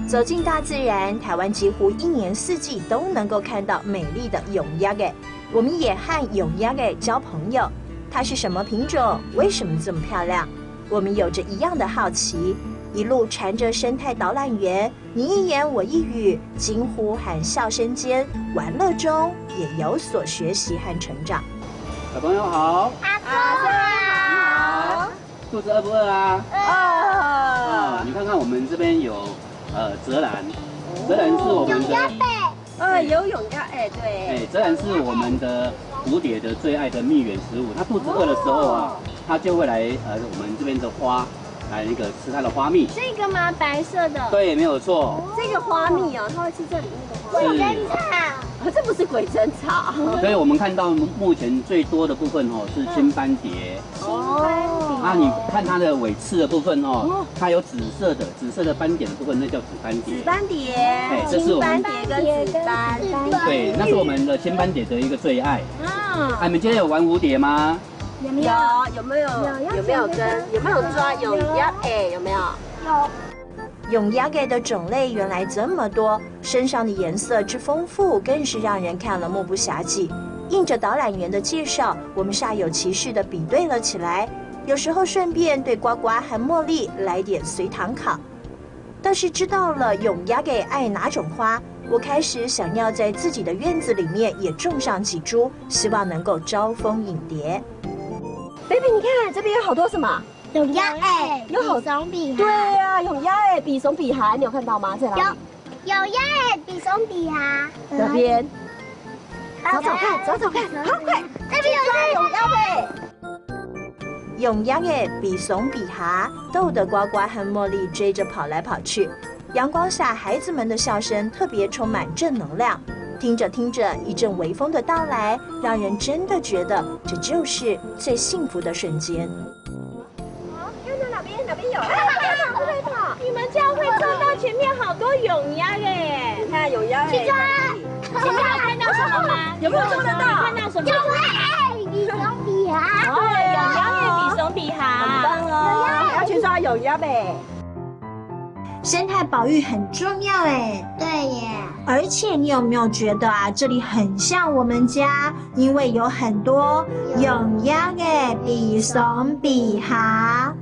走进大自然，台湾几乎一年四季都能够看到美丽的永鸭给。我们也和永鸭给交朋友，它是什么品种？为什么这么漂亮？我们有着一样的好奇，一路缠着生态导览员，你一言我一语，惊呼和笑声间，玩乐中也有所学习和成长。小朋友好，阿公好，肚子饿不饿啊？饿。你看看我们这边有泽兰，泽兰是我们的有永鸭对。泽兰是我们的蝴蝶的最爱的蜜源食物。它肚子饿的时候啊，它就会来我们这边的花来吃它的花蜜。这个吗？白色的。对，没有错。这个花蜜哦，它会吃这里面的花蜜。是。这不是鬼针草。所以我们看到目前最多的部分是青斑蝶。啊，你看它的尾刺的部分它有紫色的斑点的部分，那叫紫斑蝶。紫斑蝶，这是我们青斑蝶跟紫斑。对，那是我们的青斑蝶的一个最爱。你们今天有玩蝴蝶吗？有没有跟？有没有抓永鸭？有没有？有。永鸭给的种类原来这么多，身上的颜色之丰富，更是让人看了目不暇接。应着导览员的介绍，我们煞有其事地比对了起来。有时候顺便对呱呱和茉莉来点随堂考。倒是知道了永鸭给爱哪种花，我开始想要在自己的院子里面也种上几株，希望能够招蜂引蝶。baby， 你看这边有好多什么？永鸭有好比怂比对啊，永鸭比怂比哈，你有看到吗？在哪里？有鸭比怂比哈。哪边？找找看，好快！那边有永鸭永鸭给比怂比哈，逗得呱呱和茉莉追着跑来跑去。阳光下，孩子们的笑声特别充满正能量。听着听着，一阵微风的到来，让人真的觉得这就是最幸福的瞬间。哪边有？快跑！你们这样会撞到前面好多永鸭耶！你看永鸭去抓！前面有看到什么吗？有没有撞得到？看到什么？比怂比哈！永鸭比怂比哈！很棒哦！要去抓永鸭呗。生态保育很重要哎。对耶。而且你有没有觉得啊，这里很像我们家，因为有很多永鸭给比怂比哈。